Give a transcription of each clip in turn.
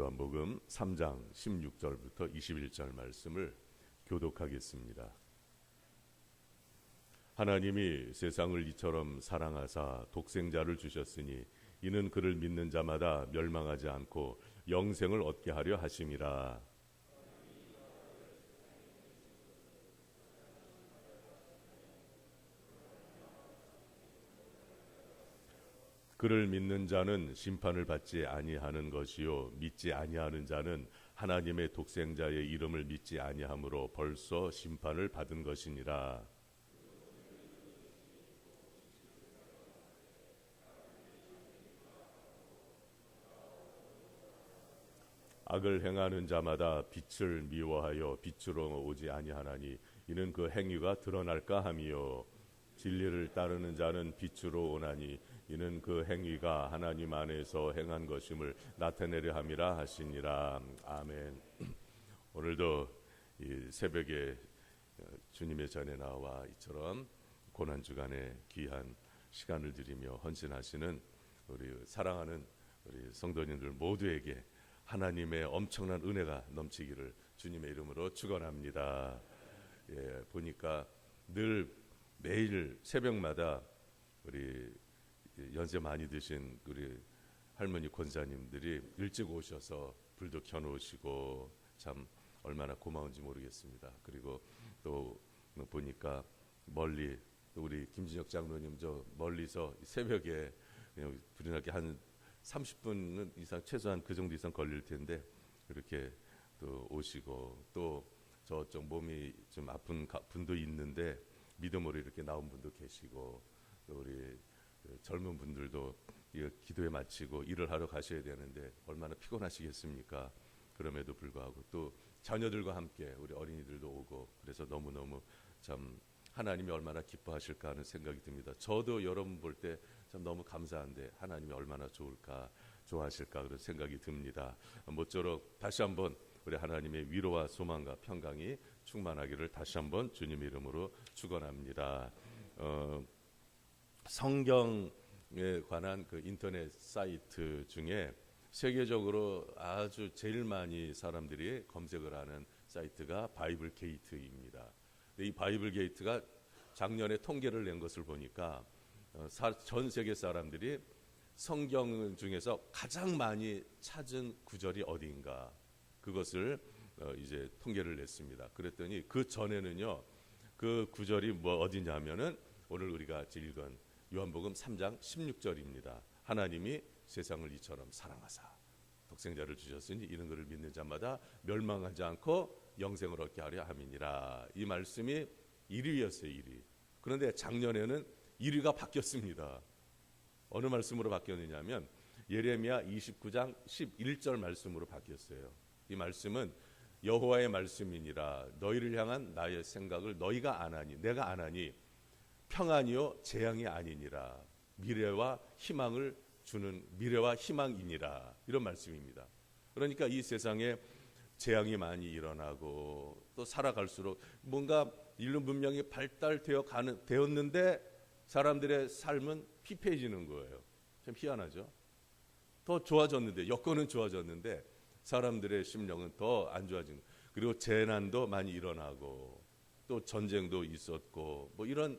요한복음 3장 16절부터 21절 말씀을 교독하겠습니다. 하나님이 세상을 이처럼 사랑하사 독생자를 주셨으니 이는 그를 믿는 자마다 멸망하지 않고 영생을 얻게 하려 하심이라. 그를 믿는 자는 심판을 받지 아니하는 것이요 믿지 아니하는 자는 하나님의 독생자의 이름을 믿지 아니하므로 벌써 심판을 받은 것이니라. 악을 행하는 자마다 빛을 미워하여 빛으로 오지 아니하나니 이는 그 행위가 드러날까 함이요 진리를 따르는 자는 빛으로 오나니 이는 그 행위가 하나님 안에서 행한 것임을 나타내려 함이라 하시니라. 아멘. 오늘도 이 새벽에 주님의 전에 나와 이처럼 고난주간에 귀한 시간을 드리며 헌신하시는 우리 사랑하는 우리 성도님들 모두에게 하나님의 엄청난 은혜가 넘치기를 주님의 이름으로 축원합니다. 보니까 늘 매일 새벽마다 우리 연세 많이 드신 우리 할머니 권사님들이 일찍 오셔서 불도 켜놓으시고 참 얼마나 고마운지 모르겠습니다. 그리고 또 보니까 멀리 또 우리 김진혁 장로님 저 멀리서 새벽에 불이 나게 한 30분 이상 최소한 그 정도 이상 걸릴 텐데 이렇게 또 오시고 또 저쪽 몸이 좀 아픈 분도 있는데 믿음으로 이렇게 나온 분도 계시고 또 우리 젊은 분들도 기도에 마치고 일을 하러 가셔야 되는데 얼마나 피곤하시겠습니까? 그럼에도 불구하고 또 자녀들과 함께 우리 어린이들도 오고 그래서 너무너무 참 하나님이 얼마나 기뻐하실까 하는 생각이 듭니다. 저도 여러분 볼 때 참 너무 감사한데 하나님이 얼마나 좋을까 좋아하실까 그런 생각이 듭니다. 모쪼록 다시 한번 우리 하나님의 위로와 소망과 평강이 충만하기를 다시 한번 주님의 이름으로 축원합니다. 성경에 관한 그 인터넷 사이트 중에 세계적으로 아주 제일 많이 사람들이 검색을 하는 사이트가 바이블 게이트입니다. 이 바이블 게이트가 작년에 통계를 낸 것을 보니까 전 세계 사람들이 성경 중에서 가장 많이 찾은 구절이 어디인가 그것을 이제 통계를 냈습니다. 그랬더니 그 전에는요 그 구절이 뭐 어디냐면은 오늘 우리가 읽은 요한복음 3장 16절입니다. 하나님이 세상을 이처럼 사랑하사 독생자를 주셨으니 이는 그를 믿는 자마다 멸망하지 않고 영생을 얻게 하려 함이니라. 이 말씀이 1위였어요. 1위. 그런데 작년에는 1위가 바뀌었습니다. 어느 말씀으로 바뀌었느냐면 예레미야 29장 11절 말씀으로 바뀌었어요. 이 말씀은 여호와의 말씀이니라 너희를 향한 나의 생각을 너희가 아나니 내가 아나니 평안이요 재앙이 아니니라 미래와 희망을 주는 미래와 희망이니라 이런 말씀입니다. 그러니까 이 세상에 재앙이 많이 일어나고 또 살아갈수록 뭔가 인류 문명이 되었는데 사람들의 삶은 피폐해지는 거예요. 참 희한하죠. 더 좋아졌는데 여건은 좋아졌는데 사람들의 심령은 더 안 좋아진 거예요. 그리고 재난도 많이 일어나고 또 전쟁도 있었고 뭐 이런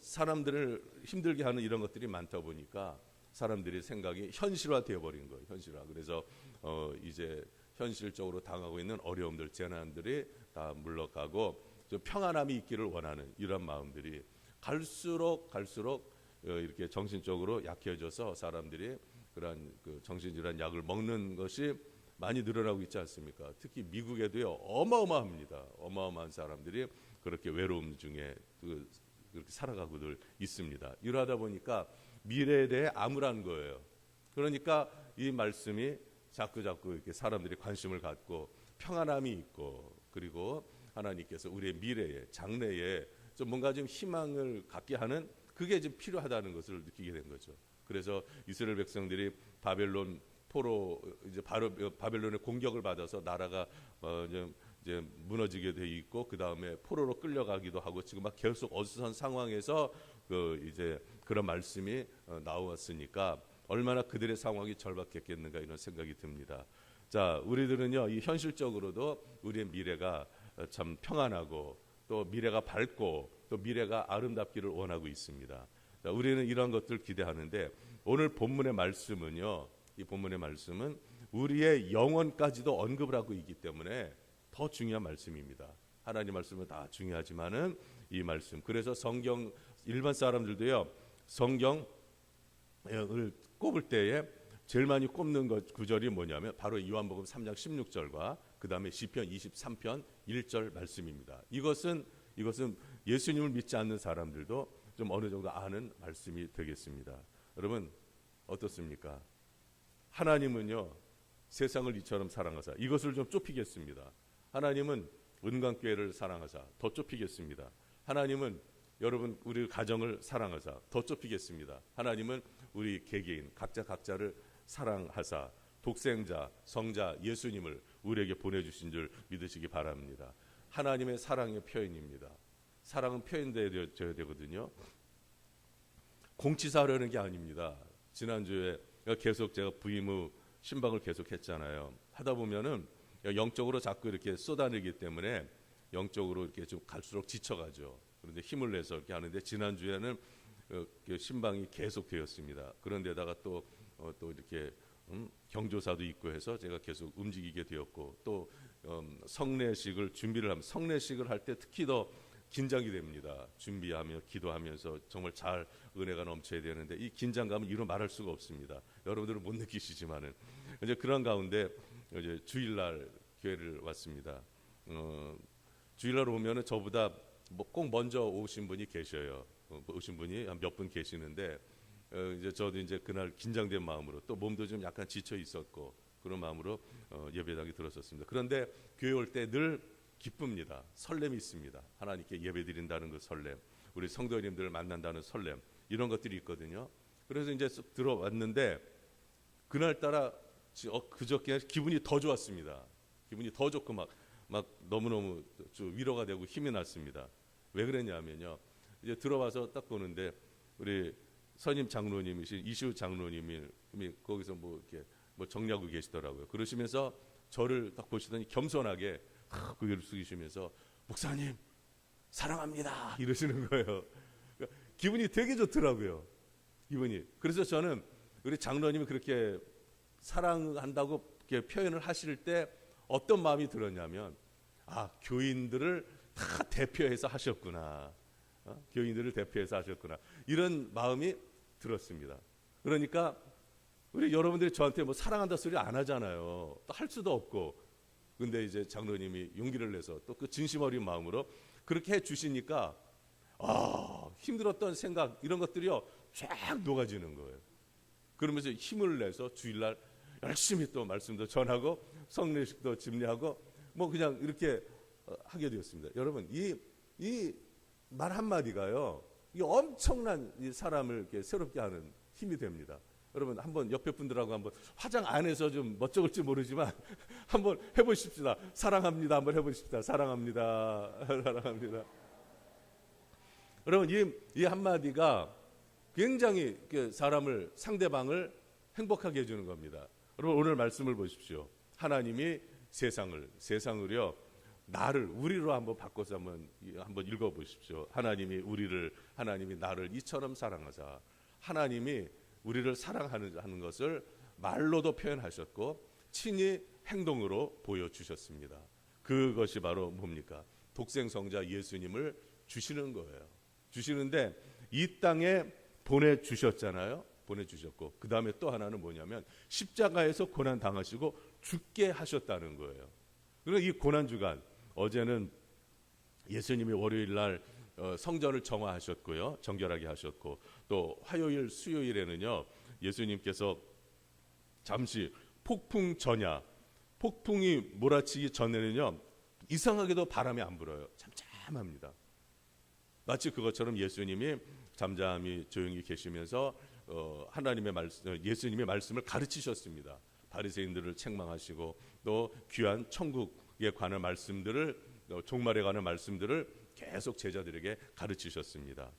사람들을 힘들게 하는 이런 것들이 많다 보니까 사람들의 생각이 현실화되어 버린 거예요. 현실화. 그래서 이제 현실적으로 당하고 있는 어려움들, 재난들이 다 물러가고 좀 평안함이 있기를 원하는 이런 마음들이 갈수록 이렇게 정신적으로 약해져서 사람들이 그런 그 정신질환 약을 먹는 것이 많이 늘어나고 있지 않습니까? 특히 미국에도요 어마어마합니다. 어마어마한 사람들이 그렇게 외로움 중에 그렇게 살아가고들 있습니다. 이러다 보니까 미래에 대해 암울한 거예요. 그러니까 이 말씀이 자꾸 이렇게 사람들이 관심을 갖고 평안함이 있고 그리고 하나님께서 우리의 미래에 장래에 좀 뭔가 좀 희망을 갖게 하는 그게 좀 필요하다는 것을 느끼게 된 거죠. 그래서 이스라엘 백성들이 바벨론 포로 이제 바로 바벨론의 공격을 받아서 나라가 이제 무너지게 돼 있고 그 다음에 포로로 끌려가기도 하고 지금 막 계속 어수선 상황에서 이제 그런 말씀이 나왔으니까 얼마나 그들의 상황이 절박했겠는가 이런 생각이 듭니다. 자, 우리들은요, 이 현실적으로도 우리의 미래가 참 평안하고 또 미래가 밝고 또 미래가 아름답기를 원하고 있습니다. 자, 우리는 이런 것들 기대하는데 오늘 본문의 말씀은요, 이 본문의 말씀은 우리의 영혼까지도 언급을 하고 있기 때문에 더 중요한 말씀입니다. 하나님 말씀은 다 중요하지만은 이 말씀, 그래서 성경 일반 사람들도요, 성경을 꼽을 때에 제일 많이 꼽는 것 구절이 뭐냐면 바로 요한복음 3장 16절과 그 다음에 시편 23편 1절 말씀입니다. 이것은 예수님을 믿지 않는 사람들도 좀 어느 정도 아는 말씀이 되겠습니다. 여러분 어떻습니까? 하나님은요, 세상을 이처럼 사랑하사, 이것을 좀 좁히겠습니다. 하나님은 은광교회를 사랑하사, 더 좁히겠습니다. 하나님은 여러분 우리 가정을 사랑하사, 더 좁히겠습니다. 하나님은 우리 개개인 각자를 사랑하사 독생자, 성자 예수님을 우리에게 보내주신 줄 믿으시기 바랍니다. 하나님의 사랑의 표현입니다. 사랑은 표현되어야 되거든요. 공치사하려는 게 아닙니다. 지난주에 계속 제가 부임 후 신방을 계속 했잖아요. 하다 보면은 영적으로 자꾸 이렇게 쏟아내기 때문에 영적으로 이렇게 좀 갈수록 지쳐가죠. 그런데 힘을 내서 이렇게 하는데 지난주에는 신방이 계속 되었습니다. 그런데다가 또 이렇게 경조사도 있고 해서 제가 계속 움직이게 되었고 또 성례식을 준비를 하면 성례식을 할 때 특히 더 긴장이 됩니다. 준비하며 기도하면서 정말 잘 은혜가 넘쳐야 되는데 이 긴장감은 이루 말할 수가 없습니다. 여러분들은 못 느끼시지만은 이제 그런 가운데 이제 주일날 교회를 왔습니다. 주일날 오면은 저보다 꼭 먼저 오신 분이 계셔요. 오신 분이 한 몇 분 계시는데 이제 저도 이제 그날 긴장된 마음으로 또 몸도 좀 약간 지쳐 있었고 그런 마음으로 예배당에 들었었습니다. 그런데 교회 올 때 늘 기쁩니다. 설렘이 있습니다. 하나님께 예배드린다는 그 설렘, 우리 성도님들을 만난다는 설렘, 이런 것들이 있거든요. 그래서 이제 쑥 들어왔는데 그날따라 그저께 기분이 더 좋았습니다. 기분이 더 좋고 막 너무너무 위로가 되고 힘이 났습니다. 왜 그랬냐면요, 이제 들어와서 딱 보는데 우리 선임 장로님이신 이시우 장로님이 거기서 이렇게 정리하고 계시더라고요. 그러시면서 저를 딱 보시더니 겸손하게 고개를 숙이시면서 목사님 사랑합니다 이러시는 거예요. 그러니까 기분이 되게 좋더라고요. 기분이. 그래서 저는 우리 장로님이 그렇게 사랑한다고 이렇게 표현을 하실 때 어떤 마음이 들었냐면, 교인들을 다 대표해서 하셨구나. 교인들을 대표해서 하셨구나. 이런 마음이 들었습니다. 그러니까 우리 여러분들이 저한테 사랑한다 소리 안 하잖아요. 또 할 수도 없고. 근데 이제 장로님이 용기를 내서 또 그 진심 어린 마음으로 그렇게 해 주시니까 힘들었던 생각 이런 것들이요 쫙 녹아지는 거예요. 그러면서 힘을 내서 주일날 열심히 또 말씀도 전하고 성례식도 집례하고 그냥 이렇게 하게 되었습니다. 여러분 이 말 한마디가요, 이 엄청난 이 사람을 이렇게 새롭게 하는 힘이 됩니다. 여러분 한번 옆에 분들하고 한번 화장 안 해서 좀 멋쩍을지 모르지만 한번 해보십시다. 사랑합니다. 한번 해보십시다. 사랑합니다. 사랑합니다. 여러분 이 한마디가 굉장히 사람을, 상대방을 행복하게 해주는 겁니다. 여러분 오늘 말씀을 보십시오. 하나님이 세상을요 나를, 우리로 한번 바꿔서 한번 읽어보십시오. 하나님이 나를 이처럼 사랑하사, 하나님이 우리를 사랑하는 것을 말로도 표현하셨고 친히 행동으로 보여주셨습니다. 그것이 바로 뭡니까? 독생성자 예수님을 주시는 거예요. 주시는데 이 땅에 보내주셨잖아요. 보내주셨고 그 다음에 또 하나는 뭐냐면 십자가에서 고난 당하시고 죽게 하셨다는 거예요. 그리고 이 고난주간, 어제는 예수님이 월요일날 성전을 정화하셨고요, 정결하게 하셨고 또 화요일 수요일에는요 예수님께서 잠시 폭풍 전야, 폭풍이 몰아치기 전에는요 이상하게도 바람이 안 불어요. 잠잠합니다. 마치 그것처럼 예수님이 잠잠히 조용히 계시면서 예수님의 말씀을 가르치셨습니다. 바리새인들을 책망하시고 또 귀한 천국에 관한 말씀들을, 종말에 관한 말씀들을 계속 제자들에게 가르치셨습니다.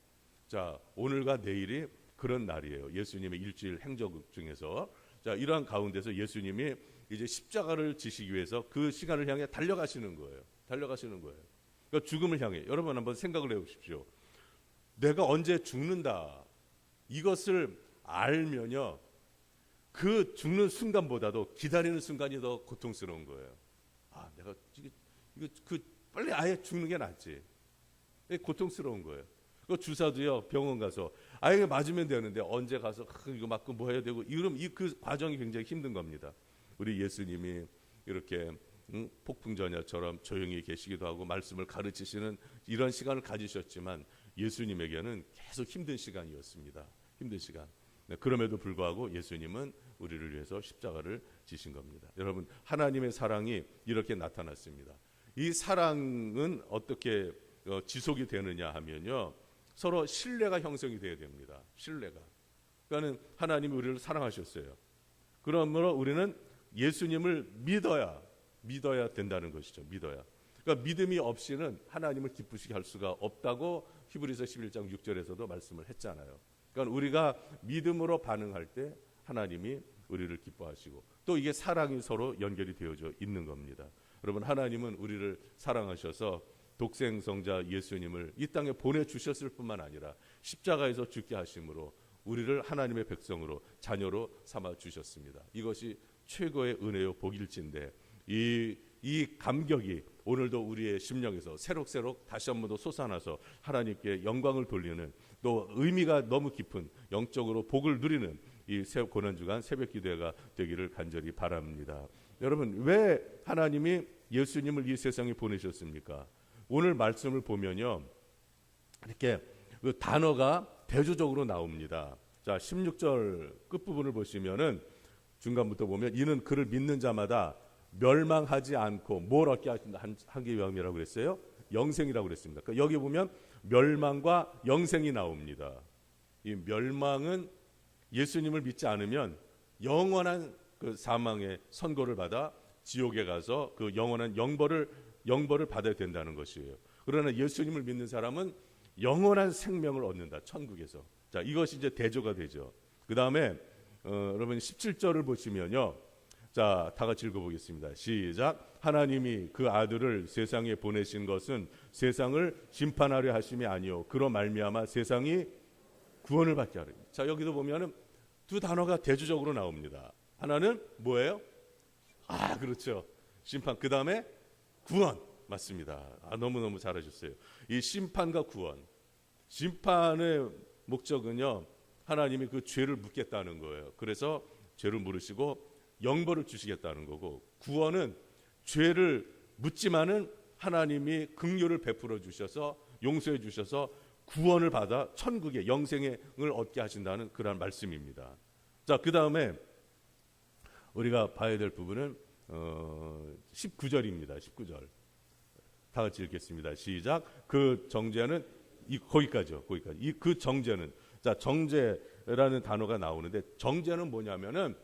자, 오늘과 내일이 그런 날이에요. 예수님의 일주일 행적 중에서 자, 이러한 가운데서 예수님이 이제 십자가를 지시기 위해서 그 시간을 향해 달려가시는 거예요. 달려가시는 거예요. 그러니까 죽음을 향해. 여러분 한번 생각을 해보십시오. 내가 언제 죽는다. 이것을 알면요, 그 죽는 순간보다도 기다리는 순간이 더 고통스러운 거예요. 아, 내가 이거 빨리 아예 죽는 게 낫지. 고통스러운 거예요. 그 주사도요, 병원 가서 아예 맞으면 되는데 언제 가서 이거 맞고 뭐 해야 되고, 이러면 그 과정이 굉장히 힘든 겁니다. 우리 예수님이 이렇게 폭풍전야처럼 조용히 계시기도 하고 말씀을 가르치시는 이런 시간을 가지셨지만 예수님에게는 계속 힘든 시간이었습니다. 힘든 시간. 네, 그럼에도 불구하고 예수님은 우리를 위해서 십자가를 지신 겁니다. 여러분, 하나님의 사랑이 이렇게 나타났습니다. 이 사랑은 어떻게 지속이 되느냐 하면요, 서로 신뢰가 형성이 돼야 됩니다. 신뢰가. 그러니까는 하나님이 우리를 사랑하셨어요. 그러므로 우리는 예수님을 믿어야 된다는 것이죠. 믿어야. 그러니까 믿음이 없이는 하나님을 기쁘시게 할 수가 없다고 히브리서 11장 6절에서도 말씀을 했잖아요. 그러니까 우리가 믿음으로 반응할 때 하나님이 우리를 기뻐하시고, 또 이게 사랑이 서로 연결이 되어져 있는 겁니다. 여러분, 하나님은 우리를 사랑하셔서 독생성자 예수님을 이 땅에 보내주셨을 뿐만 아니라 십자가에서 죽게 하심으로 우리를 하나님의 백성으로 자녀로 삼아 주셨습니다. 이것이 최고의 은혜요 복일진데, 이 감격이 오늘도 우리의 심령에서 새록새록 다시 한 번 더 솟아나서 하나님께 영광을 돌리는, 또 의미가 너무 깊은 영적으로 복을 누리는 이 고난주간 새벽기도회가 되기를 간절히 바랍니다. 여러분, 왜 하나님이 예수님을 이 세상에 보내셨습니까? 오늘 말씀을 보면요, 이렇게 그 단어가 대조적으로 나옵니다. 자, 16절 끝부분을 보시면은 중간부터 보면 이는 그를 믿는 자마다 멸망하지 않고 뭘 얻게 하기 위함이라고 그랬어요? 영생이라고 그랬습니다. 그러니까 여기 보면 멸망과 영생이 나옵니다. 이 멸망은 예수님을 믿지 않으면 영원한 그 사망의 선고를 받아 지옥에 가서 그 영원한 영벌을 받아야 된다는 것이에요. 그러나 예수님을 믿는 사람은 영원한 생명을 얻는다, 천국에서. 자, 이것이 이제 대조가 되죠. 그 다음에 여러분 17절을 보시면요, 자, 다 같이 읽어보겠습니다. 시작. 하나님이 그 아들을 세상에 보내신 것은 세상을 심판하려 하심이 아니요 그로 말미암아 세상이 구원을 받게 하려. 자, 여기도 보면은 두 단어가 대조적으로 나옵니다. 하나는 뭐예요? 아, 그렇죠. 심판. 그 다음에 구원. 맞습니다. 아, 너무너무 잘하셨어요. 이 심판과 구원. 심판의 목적은요, 하나님이 그 죄를 묻겠다는 거예요. 그래서 죄를 물으시고 영벌을 주시겠다는 거고, 구원은 죄를 묻지만은 하나님이 긍휼을 베풀어 주셔서 용서해 주셔서 구원을 받아 천국의 영생을 얻게 하신다는 그런 말씀입니다. 자, 그 다음에 우리가 봐야 될 부분은 19절입니다. 19절. 다 같이 읽겠습니다. 시작. 그 정죄는 거기까지요. 거기까지. 그 정죄는, 자, 정죄라는 단어가 나오는데, 정죄는 뭐냐면은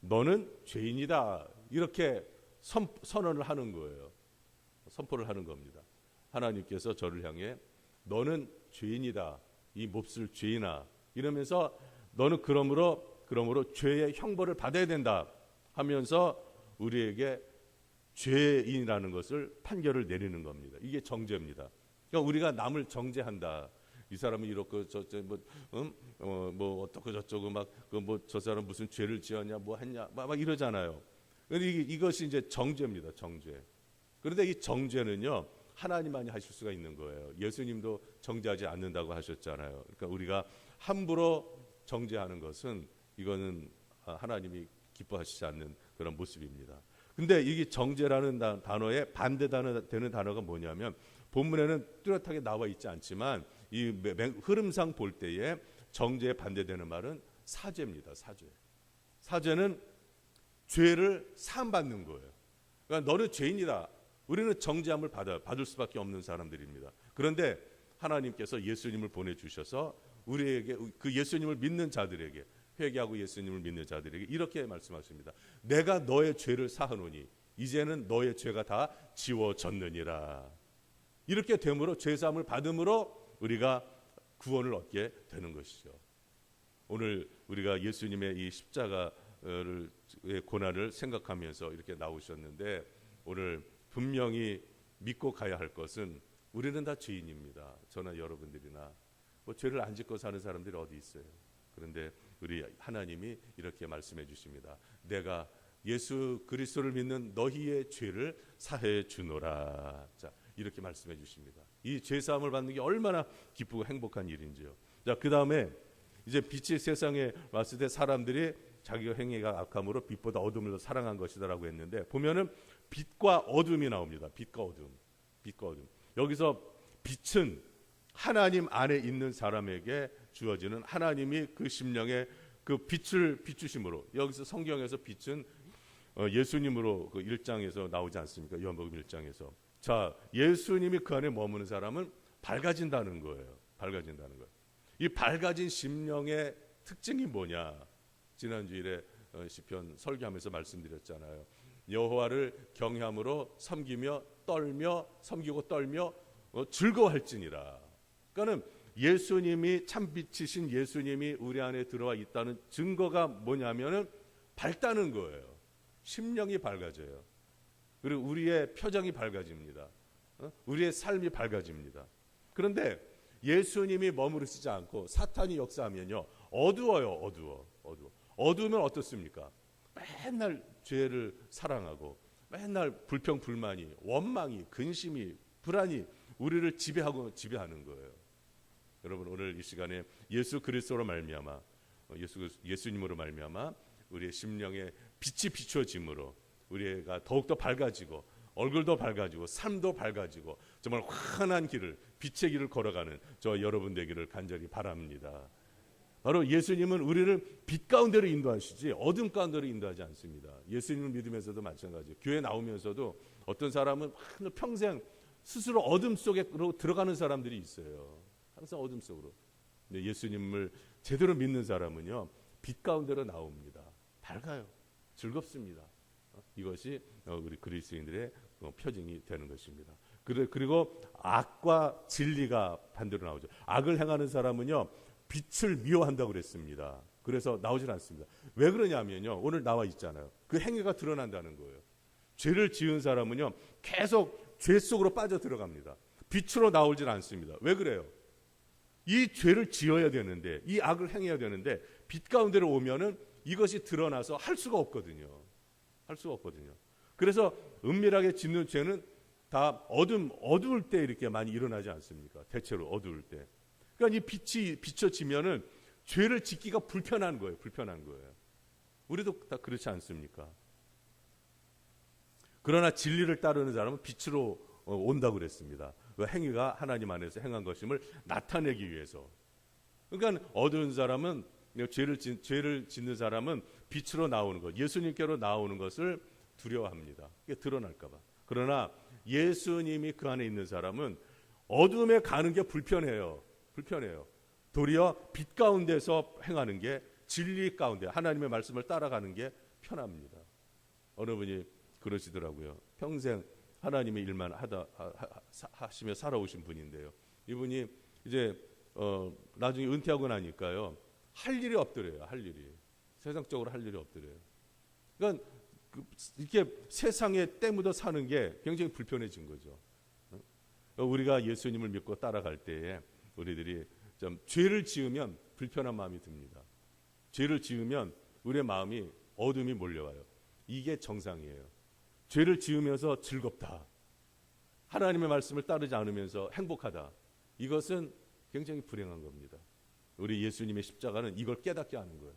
너는 죄인이다, 이렇게 선언을 하는 거예요. 선포를 하는 겁니다. 하나님께서 저를 향해 너는 죄인이다, 이 몹쓸 죄인아, 이러면서 너는 그러므로 죄의 형벌을 받아야 된다 하면서 우리에게 죄인이라는 것을 판결을 내리는 겁니다. 이게 정죄입니다. 그러니까 우리가 남을 정죄한다. 이 사람은 이렇고 저쩌고 뭐 어떻고 저쩌고 막 뭐 저 사람 무슨 죄를 지었냐 뭐 했냐 막 이러잖아요. 그런데 이것이 이제 정죄입니다. 정죄. 그런데 이 정죄는요, 하나님만이 하실 수가 있는 거예요. 예수님도 정죄하지 않는다고 하셨잖아요. 그러니까 우리가 함부로 정죄하는 것은 이거는 하나님이 기뻐하시지 않는 그런 모습입니다. 근데 이게 정죄라는 단어의 반대 되는 단어가 뭐냐면, 본문에는 뚜렷하게 나와 있지 않지만 이 흐름상 볼 때에 정죄에 반대되는 말은 사죄입니다. 사죄는 죄를 사함받는 거예요. 그러니까 너는 죄인이다. 우리는 정죄함을 받을 수밖에 없는 사람들입니다. 그런데 하나님께서 예수님을 보내주셔서 우리에게, 그 예수님을 믿는 자들에게, 회개하고 예수님을 믿는 자들에게 이렇게 말씀하십니다. 내가 너의 죄를 사하노니 이제는 너의 죄가 다 지워졌느니라. 이렇게 됨으로, 죄사함을 받음으로 우리가 구원을 얻게 되는 것이죠. 오늘 우리가 예수님의 이 십자가 고난을 생각하면서 이렇게 나오셨는데, 오늘 분명히 믿고 가야 할 것은 우리는 다 죄인입니다. 저나 여러분들이나 뭐 죄를 안 짓고 사는 사람들이 어디 있어요. 그런데 우리 하나님이 이렇게 말씀해 주십니다. 내가 예수 그리스도를 믿는 너희의 죄를 사해 주노라. 자, 이렇게 말씀해 주십니다. 이 죄 사함을 받는 게 얼마나 기쁘고 행복한 일인지요. 자, 그다음에 이제 빛이 세상에 왔을 때 사람들이 자기 행위가 악함으로 빛보다 어둠을 더 사랑한 것이다라고 했는데, 보면은 빛과 어둠이 나옵니다. 빛과 어둠. 빛과 어둠. 여기서 빛은 하나님 안에 있는 사람에게 주어지는 하나님이 그 심령에 그 빛을 비추심으로, 여기서 성경에서 빛은 예수님으로 그 1장에서 나오지 않습니까? 요한복음 1장에서. 자, 예수님이 그 안에 머무는 사람은 밝아진다는 거예요. 밝아진다는 거예요. 이 밝아진 심령의 특징이 뭐냐? 지난주일에 시편 설교하면서 말씀드렸잖아요. 여호와를 경외함으로 섬기며 떨며 섬기고 떨며 즐거워할지니라. 그러니까는 예수님이 참 빛이신 예수님이 우리 안에 들어와 있다는 증거가 뭐냐면은 밝다는 거예요. 심령이 밝아져요. 그리고 우리의 표정이 밝아집니다. 우리의 삶이 밝아집니다. 그런데 예수님이 머무르시지 않고 사탄이 역사하면요, 어두워요. 어두우면 어떻습니까? 맨날 죄를 사랑하고 맨날 불평불만이, 원망이, 근심이, 불안이 우리를 지배하는 거예요. 여러분, 오늘 이 시간에 예수 그리스도로 말미암아, 예수님으로 말미암아 우리의 심령에 빛이 비춰짐으로 우리가 더욱더 밝아지고 얼굴도 밝아지고 삶도 밝아지고 정말 환한 길을, 빛의 길을 걸어가는 저 여러분 되기를 간절히 바랍니다. 바로 예수님은 우리를 빛 가운데로 인도하시지 어둠 가운데로 인도하지 않습니다. 예수님을 믿으면서도 마찬가지예요. 교회 나오면서도 어떤 사람은 평생 스스로 어둠 속에 들어가는 사람들이 있어요. 항상 어둠 속으로. 근데 예수님을 제대로 믿는 사람은요, 빛 가운데로 나옵니다. 밝아요. 즐겁습니다. 이것이 우리 그리스도인들의 표징이 되는 것입니다. 그리고 악과 진리가 반대로 나오죠. 악을 행하는 사람은요, 빛을 미워한다고 그랬습니다. 그래서 나오질 않습니다. 왜 그러냐면요, 오늘 나와 있잖아요. 그 행위가 드러난다는 거예요. 죄를 지은 사람은요, 계속 죄 속으로 빠져 들어갑니다. 빛으로 나오질 않습니다. 왜 그래요? 이 죄를 지어야 되는데, 이 악을 행해야 되는데 빛 가운데로 오면은 이것이 드러나서 할 수가 없거든요. 그래서 은밀하게 짓는 죄는 다 어두울 때 이렇게 많이 일어나지 않습니까? 대체로 어두울 때. 그러니까 이 빛이 비춰지면은 죄를 짓기가 불편한 거예요. 우리도 다 그렇지 않습니까? 그러나 진리를 따르는 사람은 빛으로 온다고 그랬습니다. 그 행위가 하나님 안에서 행한 것임을 나타내기 위해서. 그러니까 어두운 사람은, 죄를 짓는 사람은 빛으로 나오는 것, 예수님께로 나오는 것을 두려워합니다. 이게 드러날까 봐. 그러나 예수님이 그 안에 있는 사람은 어둠에 가는 게 불편해요. 도리어 빛 가운데서 행하는 게, 진리 가운데 하나님의 말씀을 따라가는 게 편합니다. 어느 분이 그러시더라고요. 평생 하나님의 일만 하시며 살아오신 분인데요. 이분이 이제 나중에 은퇴하고 나니까요, 할 일이 없더래요. 세상적으로 할 일이 없더래요. 그러니까 이렇게 세상에 때묻어 사는 게 굉장히 불편해진 거죠. 우리가 예수님을 믿고 따라갈 때에 우리들이 좀 죄를 지으면 불편한 마음이 듭니다. 죄를 지으면 우리의 마음이 어둠이 몰려와요. 이게 정상이에요. 죄를 지으면서 즐겁다, 하나님의 말씀을 따르지 않으면서 행복하다, 이것은 굉장히 불행한 겁니다. 우리 예수님의 십자가는 이걸 깨닫게 하는 거예요.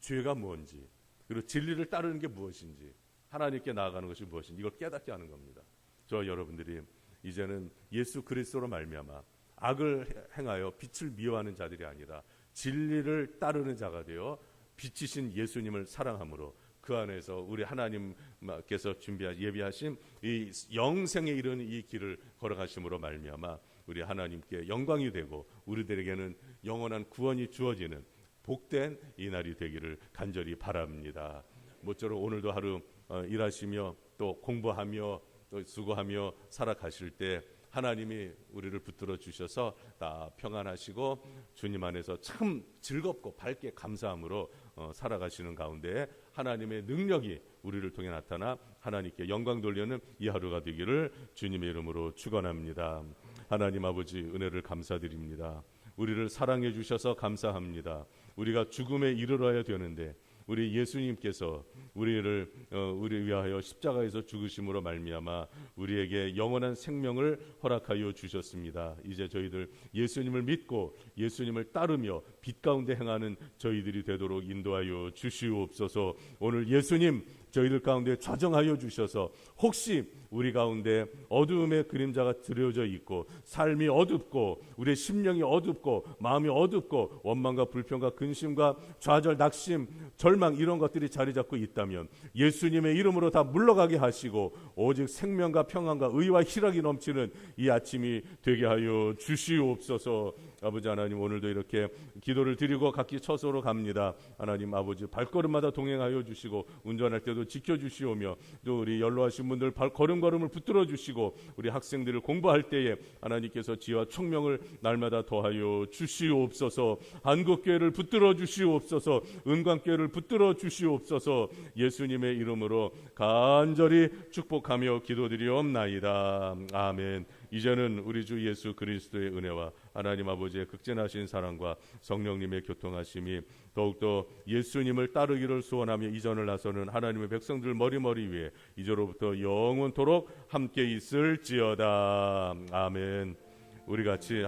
죄가 뭔지, 그리고 진리를 따르는 게 무엇인지, 하나님께 나아가는 것이 무엇인지 이걸 깨닫게 하는 겁니다. 저 여러분들이 이제는 예수 그리스도로 말미암아 악을 행하여 빛을 미워하는 자들이 아니라 진리를 따르는 자가 되어 빛이신 예수님을 사랑함으로 그 안에서 우리 하나님께서 예비하신 이 영생에 이르는 이 길을 걸어가심으로 말미암아 우리 하나님께 영광이 되고 우리들에게는 영원한 구원이 주어지는 복된 이 날이 되기를 간절히 바랍니다. 모쪼록 오늘도 하루 일하시며 또 공부하며 또 수고하며 살아가실 때 하나님이 우리를 붙들어 주셔서 다 평안하시고 주님 안에서 참 즐겁고 밝게 감사함으로 살아가시는 가운데 하나님의 능력이 우리를 통해 나타나 하나님께 영광 돌리는 이 하루가 되기를 주님의 이름으로 축원합니다. 하나님 아버지 은혜를 감사드립니다. 우리를 사랑해 주셔서 감사합니다. 우리가 죽음에 이르러야 되는데 우리 예수님께서 우리를 위하여 십자가에서 죽으심으로 말미암아 우리에게 영원한 생명을 허락하여 주셨습니다. 이제 저희들 예수님을 믿고 예수님을 따르며 빛 가운데 행하는 저희들이 되도록 인도하여 주시옵소서. 오늘 예수님 저희들 가운데 좌정하여 주셔서 혹시 우리 가운데 어두움의 그림자가 드려져 있고 삶이 어둡고 우리의 심령이 어둡고 마음이 어둡고 원망과 불평과 근심과 좌절, 낙심, 절망 이런 것들이 자리 잡고 있다면 예수님의 이름으로 다 물러가게 하시고 오직 생명과 평안과 의와 희락이 넘치는 이 아침이 되게 하여 주시옵소서. 아버지 하나님 오늘도 이렇게 기도를 드리고 각기 처소로 갑니다. 하나님 아버지 발걸음마다 동행하여 주시고 운전할 때도 지켜주시오며 또 우리 연로하신 분들 걸음걸음을 붙들어 주시고 우리 학생들을 공부할 때에 하나님께서 지혜와 총명을 날마다 더하여 주시옵소서. 한국교회를 붙들어 주시옵소서. 은광교회를 붙들어 주시옵소서. 예수님의 이름으로 간절히 축복하며 기도드리옵나이다. 아멘. 이제는 우리 주 예수 그리스도의 은혜와 하나님 아버지의 극진하신 사랑과 성령님의 교통하심이 더욱더 예수님을 따르기를 소원하며 이전을 나서는 하나님의 백성들 머리머리 위에 이제로부터 영원토록 함께 있을지어다. 아멘. 우리 같이